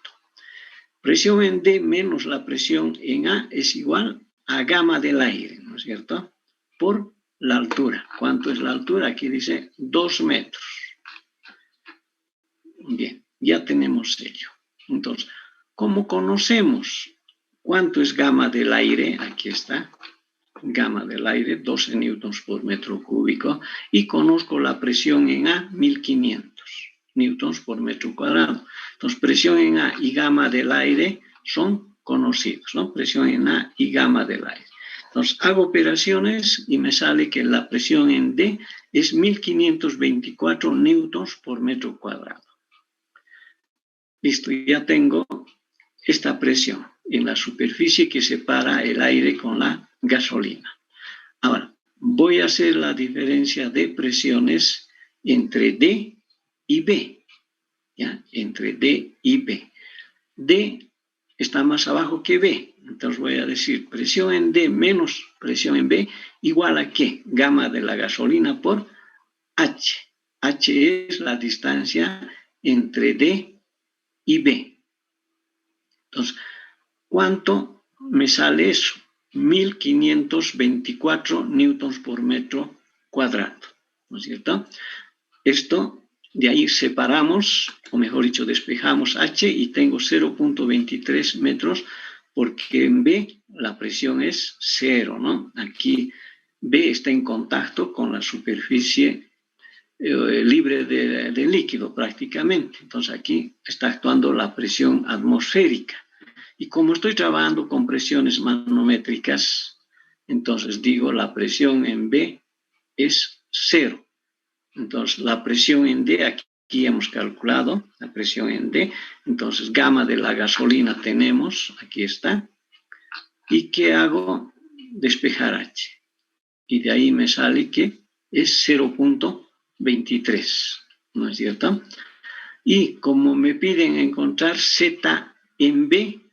Presión en D menos la presión en A es igual a gama del aire, ¿no es cierto? Por la altura. ¿Cuánto es la altura? Aquí dice 2 metros. Bien, ya tenemos ello. Entonces, ¿cómo conocemos cuánto es gama del aire? Aquí está. Gama del aire, 12 newtons por metro cúbico, y conozco la presión en A, 1500 newtons por metro cuadrado. Entonces, presión en A y gama del aire son conocidos, ¿no? Presión en A y gama del aire. Entonces, hago operaciones y me sale que la presión en D es 1524 newtons por metro cuadrado. Listo, ya tengo esta presión en la superficie que separa el aire con la gasolina. Ahora, voy a hacer la diferencia de presiones entre D y B. ¿Ya? Entre D y B. D está más abajo que B. Entonces voy a decir presión en D menos presión en B igual a ¿qué? Gama de la gasolina por H. H es la distancia entre D y B. Entonces, ¿cuánto me sale eso? 1524 newtons por metro cuadrado, ¿no es cierto? Esto, de ahí separamos, o mejor dicho, despejamos H y tengo 0.23 metros, porque en B la presión es 0, ¿no? Aquí B está en contacto con la superficie libre de líquido prácticamente. Entonces aquí está actuando la presión atmosférica. Y como estoy trabajando con presiones manométricas, entonces digo la presión en B es 0. Entonces la presión en D, aquí hemos calculado la presión en D. Entonces gama de la gasolina tenemos, aquí está. ¿Y qué hago? Despejar H. Y de ahí me sale que es 0.23, ¿no es cierto? Y como me piden encontrar Z en B,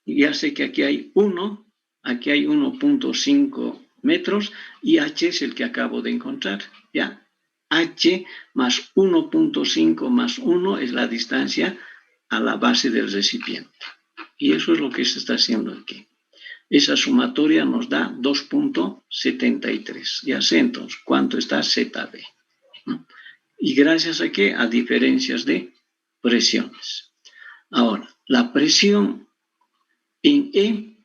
ya sé que aquí hay 1, aquí hay 1.5 metros y H es el que acabo de encontrar, ¿ya? H más 1.5 más 1 es la distancia a la base del recipiente. Y eso es lo que se está haciendo aquí. Esa sumatoria nos da 2.73. Ya sé entonces cuánto está ZB. ¿No? ¿Y gracias a qué? A diferencias de presiones. Ahora, la presión en E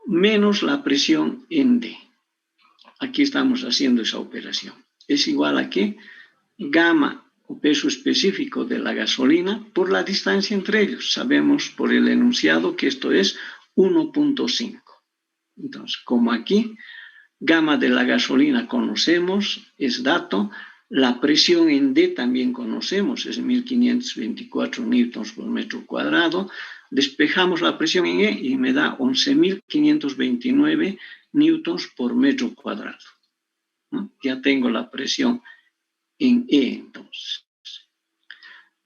menos la presión en D. Aquí estamos haciendo esa operación. Es igual a ¿qué? Gamma o peso específico de la gasolina por la distancia entre ellos. Sabemos por el enunciado que esto es 1.5. Entonces, como aquí, gamma de la gasolina conocemos, es dato. La presión en D también conocemos, es 1524 newtons por metro cuadrado. Despejamos la presión en E y me da 11.529 newtons por metro cuadrado. ¿No? Ya tengo la presión en E entonces.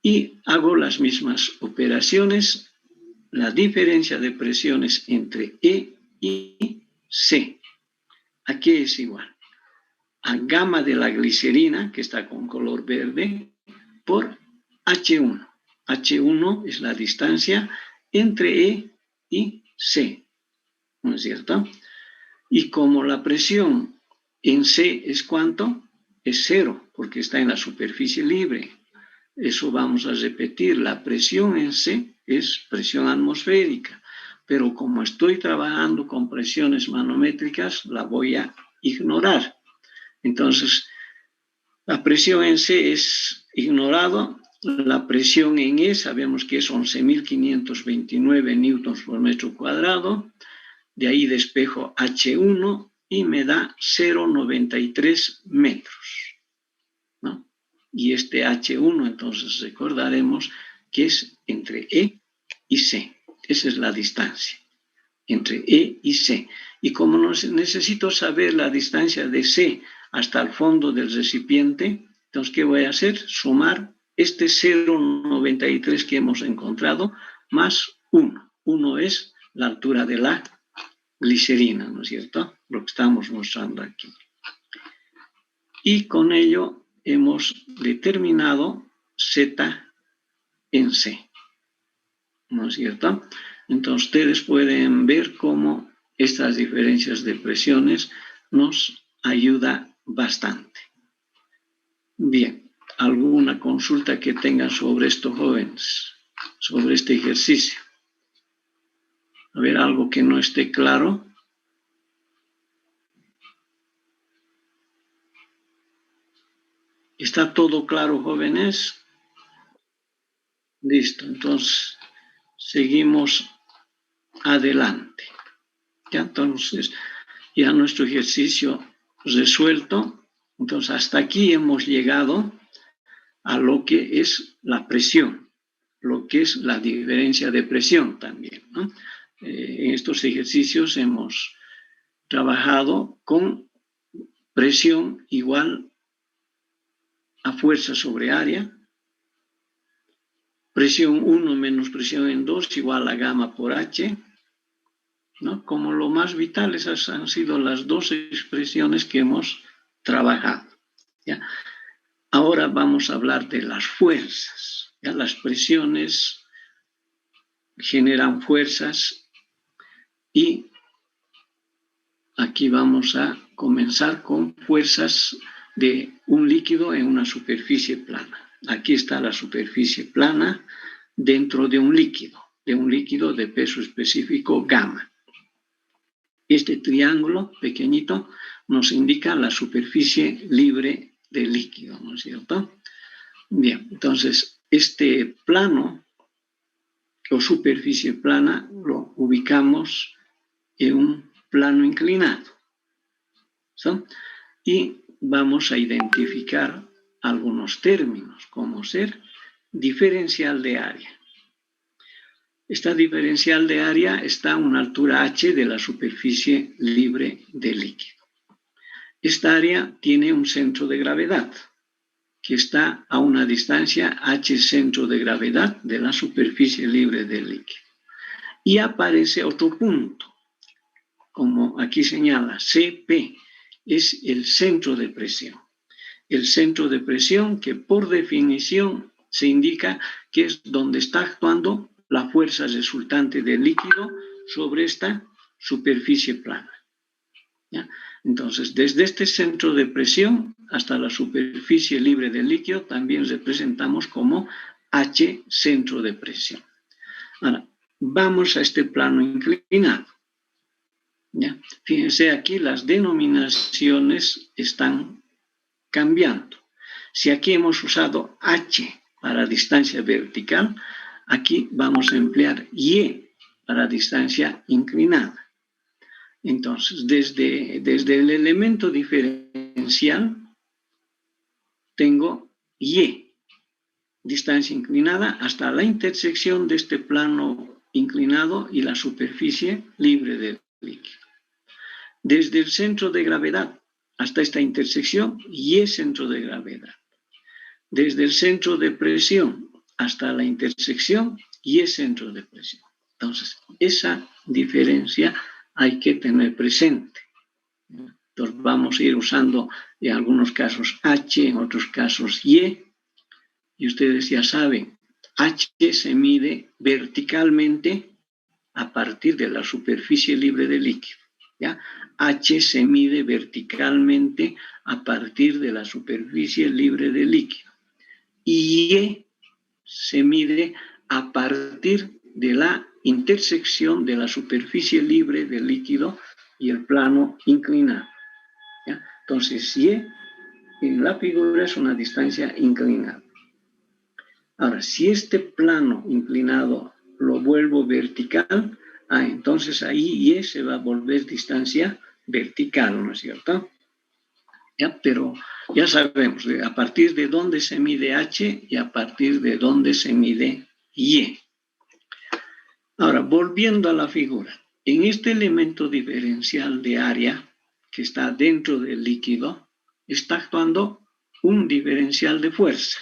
Y hago las mismas operaciones, la diferencia de presiones entre E y C. Aquí es igual a gamma de la glicerina, que está con color verde, por H1. H1 es la distancia entre E y C, ¿no es cierto? Y como la presión en C es ¿cuánto? Es 0, porque está en la superficie libre. Eso vamos a repetir. La presión en C es presión atmosférica, pero como estoy trabajando con presiones manométricas, la voy a ignorar. Entonces, la presión en C es ignorado. La presión en E sabemos que es 11.529 newtons por metro cuadrado. De ahí despejo H1 y me da 0,93 metros, ¿no? Y este H1, entonces recordaremos que es entre E y C. Esa es la distancia entre E y C. Y como necesito saber la distancia de C hasta el fondo del recipiente, entonces, ¿qué voy a hacer? Sumar este 0,93 que hemos encontrado más 1. 1 es la altura de la glicerina, ¿no es cierto? Lo que estamos mostrando aquí. Y con ello hemos determinado Z en C, ¿no es cierto? Entonces ustedes pueden ver cómo estas diferencias de presiones nos ayudan bastante. Bien, ¿alguna consulta que tengan sobre estos jóvenes, sobre este ejercicio? A ver, algo que no esté claro. ¿Está todo claro, jóvenes? Listo, entonces seguimos adelante. Ya, entonces, ya nuestro ejercicio resuelto. Entonces, hasta aquí hemos llegado a lo que es la presión, lo que es la diferencia de presión también, ¿no? En estos ejercicios hemos trabajado con presión igual a fuerza sobre área, presión 1 menos presión en 2 igual a gamma por H, ¿no? Como lo más vital, esas han sido las dos expresiones que hemos trabajado, ¿ya? Ahora vamos a hablar de las fuerzas, ¿ya? Las presiones generan fuerzas y aquí vamos a comenzar con fuerzas de un líquido en una superficie plana. Aquí está la superficie plana dentro de un líquido de peso específico gamma. Este triángulo pequeñito nos indica la superficie libre del líquido, ¿no es cierto? Bien, entonces este plano o superficie plana lo ubicamos en un plano inclinado, ¿sí? Y vamos a identificar algunos términos, como ser diferencial de área. Esta diferencial de área está a una altura h de la superficie libre del líquido. Esta área tiene un centro de gravedad que está a una distancia h centro de gravedad de la superficie libre del líquido. Y aparece otro punto, como aquí señala, CP, es el centro de presión. el centro de presión, que por definición se indica que es donde está actuando la fuerza resultante del líquido sobre esta superficie plana. ¿Ya? Entonces, desde este centro de presión hasta la superficie libre del líquido también representamos como H centro de presión. Ahora, vamos a este plano inclinado. ¿Ya? Fíjense aquí, las denominaciones están cambiando. Si aquí hemos usado H para distancia vertical, aquí vamos a emplear Y para distancia inclinada. Entonces, desde el elemento diferencial, tengo Y, distancia inclinada, hasta la intersección de este plano inclinado y la superficie libre del líquido. Desde el centro de gravedad hasta esta intersección, Y centro de gravedad. Desde el centro de presión hasta la intersección, Y centro de presión. Entonces, esa diferencia hay que tener presente. Entonces, vamos a ir usando en algunos casos H, en otros casos Y. Y ustedes ya saben, H se mide verticalmente a partir de la superficie libre del líquido. ¿Ya? H se mide verticalmente a partir de la superficie libre del líquido. Y Y se mide a partir de la intersección de la superficie libre del líquido y el plano inclinado. ¿Ya? Entonces, Y en la figura es una distancia inclinada. Ahora, si este plano inclinado lo vuelvo vertical, entonces ahí Y se va a volver distancia vertical, ¿no es cierto? ¿Ya? Pero ya sabemos a partir de dónde se mide H y a partir de dónde se mide Y. Ahora, volviendo a la figura, en este elemento diferencial de área que está dentro del líquido, está actuando un diferencial de fuerza.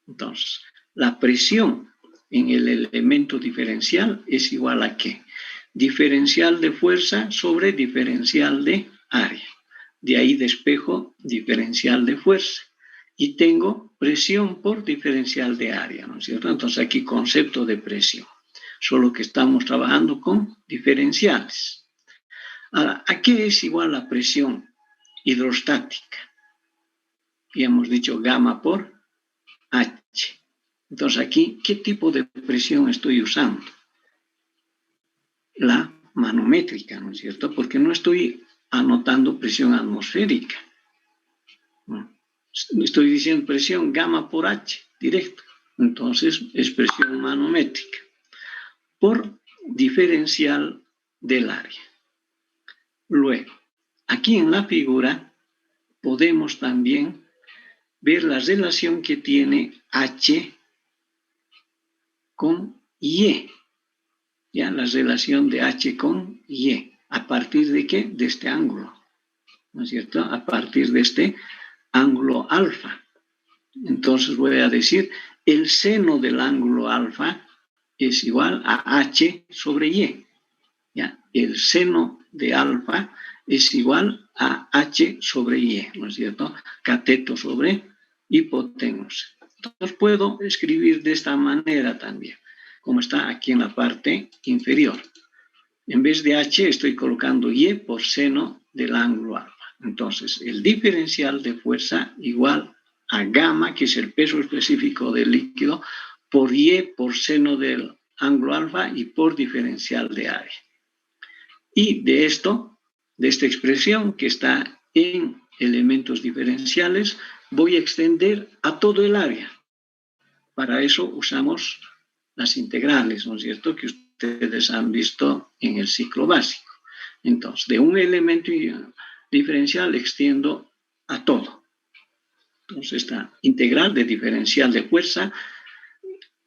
Entonces, la presión en el elemento diferencial es igual a ¿qué? Diferencial de fuerza sobre diferencial de área. De ahí despejo diferencial de fuerza. Y tengo presión por diferencial de área, ¿no es cierto? Entonces aquí concepto de presión. Solo que estamos trabajando con diferenciales. Ahora, ¿a qué es igual la presión hidrostática? Y hemos dicho gamma por H. Entonces aquí, ¿qué tipo de presión estoy usando? La manométrica, ¿no es cierto? Porque no estoy anotando presión atmosférica. Estoy diciendo presión gamma por H, directo. Entonces es presión manométrica por diferencial del área. Luego, aquí en la figura podemos también ver la relación que tiene H con Y. Ya, la relación de H con Y. ¿A partir de qué? De este ángulo. ¿No es cierto? A partir de este ángulo alfa. Entonces voy a decir, el seno del ángulo alfa es igual a H sobre Y. ¿Ya? El seno de alfa es igual a H sobre Y, ¿no es cierto? Cateto sobre hipotenusa. Entonces puedo escribir de esta manera también, como está aquí en la parte inferior. En vez de H estoy colocando Y por seno del ángulo alfa. Entonces, el diferencial de fuerza igual a gamma, que es el peso específico del líquido, por Y por seno del ángulo alfa y por diferencial de área. Y de esto, de esta expresión que está en elementos diferenciales, voy a extender a todo el área. Para eso usamos las integrales, ¿no es cierto?, que ustedes han visto en el ciclo básico. Entonces, de un elemento diferencial extiendo a todo. Entonces, esta integral de diferencial de fuerza,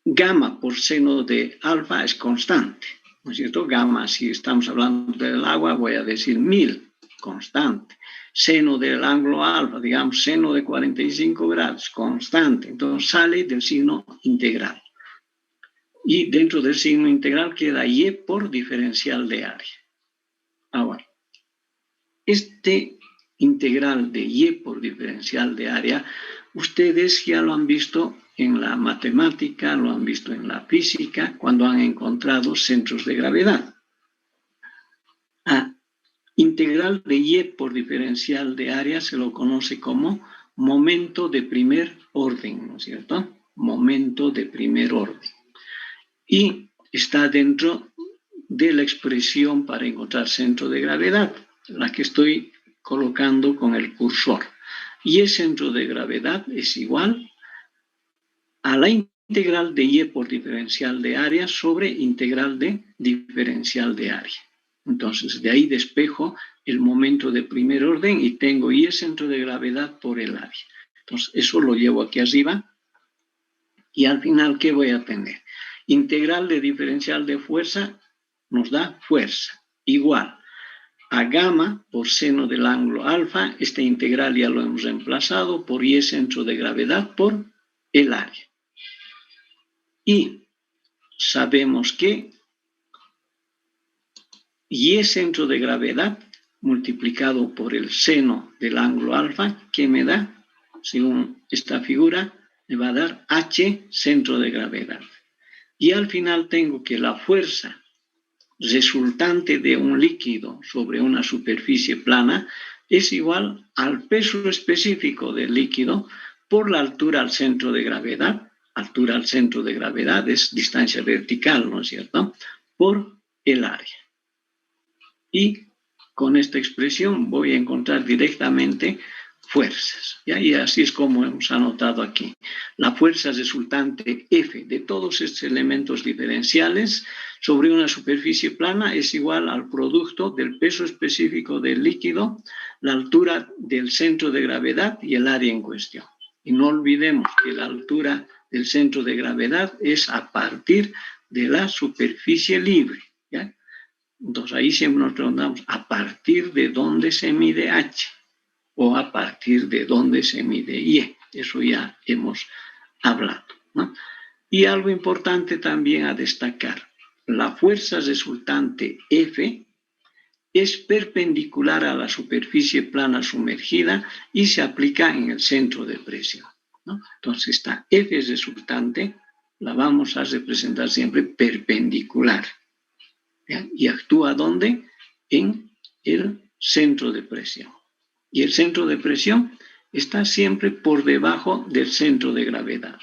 gamma por seno de alfa es constante, ¿no es cierto? Gamma, si estamos hablando del agua, voy a decir 1000, constante. Seno del ángulo alfa, digamos, seno de 45 grados, constante. Entonces, sale del signo integral. Y dentro del signo integral queda Y por diferencial de área. Ahora, este integral de y por diferencial de área, ustedes ya lo han visto en la matemática, lo han visto en la física, cuando han encontrado centros de gravedad. Integral de y por diferencial de área se lo conoce como momento de primer orden, ¿no es cierto? Momento de primer orden. Y está dentro de la expresión para encontrar centro de gravedad, la que estoy colocando con el cursor. Y el centro de gravedad es igual a la integral de y por diferencial de área sobre integral de diferencial de área. Entonces, de ahí despejo el momento de primer orden y tengo y el centro de gravedad por el área. Entonces, eso lo llevo aquí arriba. Y al final, ¿qué voy a tener? Integral de diferencial de fuerza nos da fuerza. Igual a gamma por seno del ángulo alfa. Esta integral ya lo hemos reemplazado por y centro de gravedad por el área. Y sabemos que y centro de gravedad multiplicado por el seno del ángulo alfa, que me da, según esta figura, me va a dar H centro de gravedad. Y al final tengo que la fuerza resultante de un líquido sobre una superficie plana es igual al peso específico del líquido por la altura al centro de gravedad. Altura al centro de gravedad es distancia vertical, ¿no es cierto?, por el área. Y con esta expresión voy a encontrar directamente fuerzas. Y así es como hemos anotado aquí. La fuerza resultante F de todos estos elementos diferenciales sobre una superficie plana es igual al producto del peso específico del líquido, la altura del centro de gravedad y el área en cuestión. Y no olvidemos que la altura del centro de gravedad es a partir de la superficie libre, ¿ya? Entonces ahí siempre nos preguntamos a partir de dónde se mide H o a partir de dónde se mide Y. Eso ya hemos hablado, ¿no? Y algo importante también a destacar, la fuerza resultante F es perpendicular a la superficie plana sumergida y se aplica en el centro de presión, ¿no? Entonces esta F resultante la vamos a representar siempre perpendicular. ¿Ya? Y actúa ¿dónde? En el centro de presión. Y el centro de presión está siempre por debajo del centro de gravedad.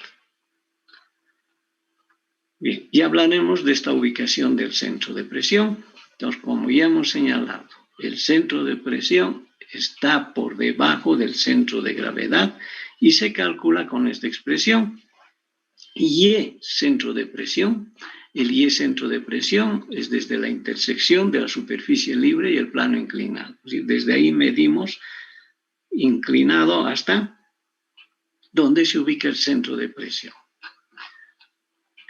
Bien, ya hablaremos de esta ubicación del centro de presión. Entonces, como ya hemos señalado, el centro de presión está por debajo del centro de gravedad y se calcula con esta expresión. Y centro de presión. El Y centro de presión es desde la intersección de la superficie libre y el plano inclinado. Desde ahí medimos inclinado hasta donde se ubica el centro de presión.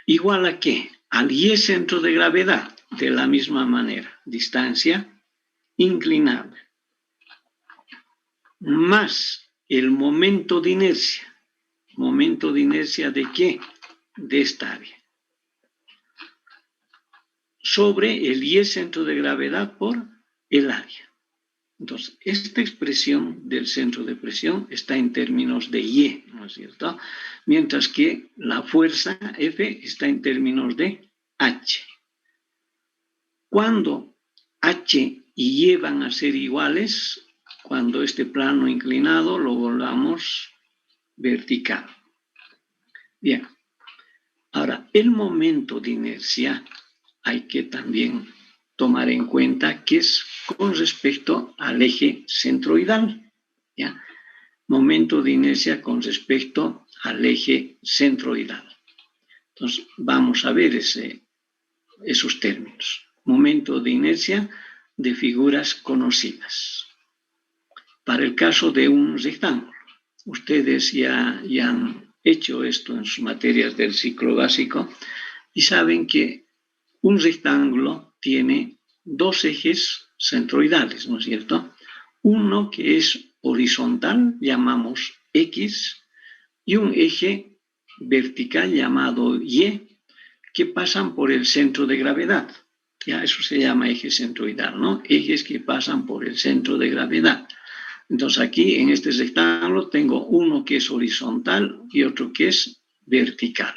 ¿Igual a qué? Al Y centro de gravedad, de la misma manera, distancia inclinada, más el momento de inercia. ¿Momento de inercia de qué? De esta área. Sobre el Y centro de gravedad por el área. Entonces, esta expresión del centro de presión está en términos de Y, ¿no es cierto? Mientras que la fuerza F está en términos de H. Cuando H y Y van a ser iguales, cuando este plano inclinado lo volvamos vertical. Bien. Ahora, el momento de inercia hay que también tomar en cuenta que es con respecto al eje centroidal, ¿ya? Momento de inercia con respecto al eje centroidal. Entonces, vamos a ver esos términos. Momento de inercia de figuras conocidas. Para el caso de un rectángulo, ustedes ya han hecho esto en sus materias del ciclo básico y saben que un rectángulo tiene dos ejes centroidales, ¿no es cierto? Uno que es horizontal, llamamos X, y un eje vertical llamado Y, que pasan por el centro de gravedad. Ya, eso se llama eje centroidal, ¿no? Ejes que pasan por el centro de gravedad. Entonces aquí en este rectángulo tengo uno que es horizontal y otro que es vertical.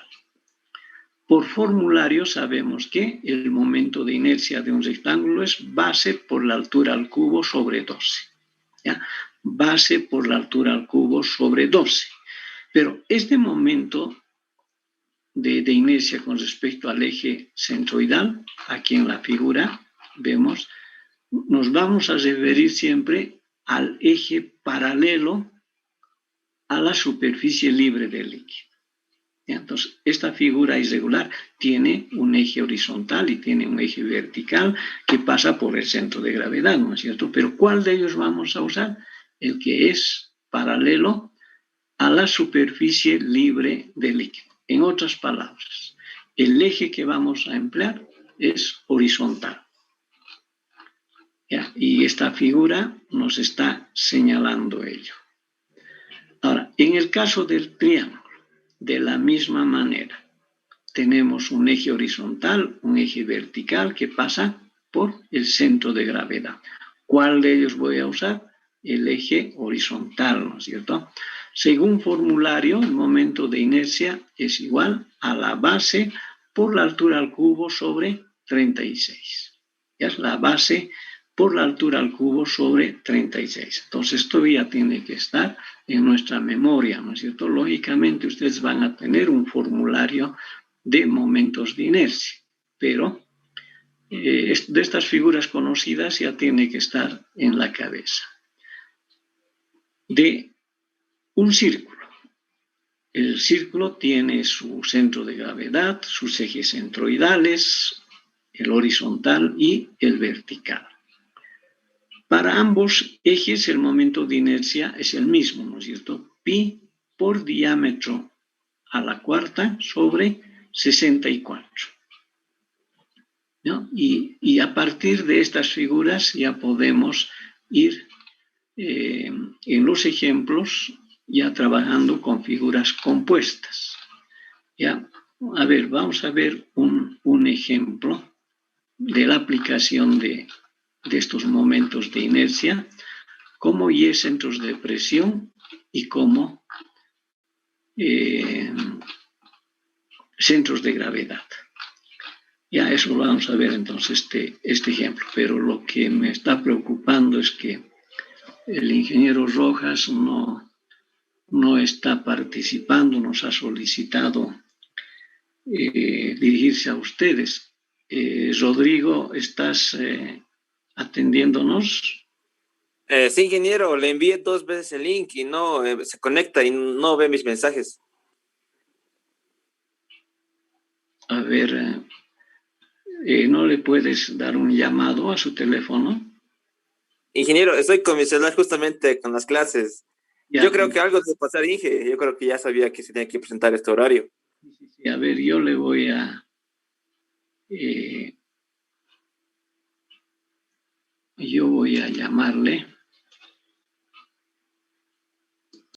Por formulario sabemos que el momento de inercia de un rectángulo es base por la altura al cubo sobre 12. ¿Ya? Base por la altura al cubo sobre 12. Pero este momento de inercia con respecto al eje centroidal, aquí en la figura vemos, nos vamos a referir siempre al eje paralelo a la superficie libre del líquido. Entonces, esta figura irregular tiene un eje horizontal y tiene un eje vertical que pasa por el centro de gravedad, ¿no es cierto? Pero ¿cuál de ellos vamos a usar? El que es paralelo a la superficie libre del líquido. En otras palabras, el eje que vamos a emplear es horizontal. ¿Ya? Y esta figura nos está señalando ello. Ahora, en el caso del triángulo, de la misma manera, tenemos un eje horizontal, un eje vertical que pasa por el centro de gravedad. ¿Cuál de ellos voy a usar? El eje horizontal, ¿no es cierto? Según formulario, el momento de inercia es igual a la base por la altura al cubo sobre 36. Ya es la base por la altura al cubo sobre 36. Entonces, esto ya tiene que estar en nuestra memoria, ¿no es cierto? Lógicamente, ustedes van a tener un formulario de momentos de inercia, pero de estas figuras conocidas ya tiene que estar en la cabeza. De un círculo. El círculo tiene su centro de gravedad, sus ejes centroidales, el horizontal y el vertical. Para ambos ejes el momento de inercia es el mismo, ¿no es cierto? Pi por diámetro a la cuarta sobre 64. ¿No? Y a partir de estas figuras ya podemos ir en los ejemplos ya trabajando con figuras compuestas. ¿Ya? A ver, vamos a ver un ejemplo de la aplicación de estos momentos de inercia, como Y centros de presión y como centros de gravedad. Ya eso lo vamos a ver entonces este ejemplo, pero lo que me está preocupando es que el ingeniero Rojas no está participando, nos ha solicitado dirigirse a ustedes. Rodrigo, ¿estás atendiéndonos? Sí, ingeniero, le envié 2 veces el link y no se conecta y no ve mis mensajes. A ver, ¿no le puedes dar un llamado a su teléfono? Ingeniero, estoy con mi celular justamente con las clases. Ya, Yo creo que algo debe pasar, Inge. Yo creo que ya sabía que se tenía que presentar este horario. a ver, yo le voy a... yo voy a llamarle.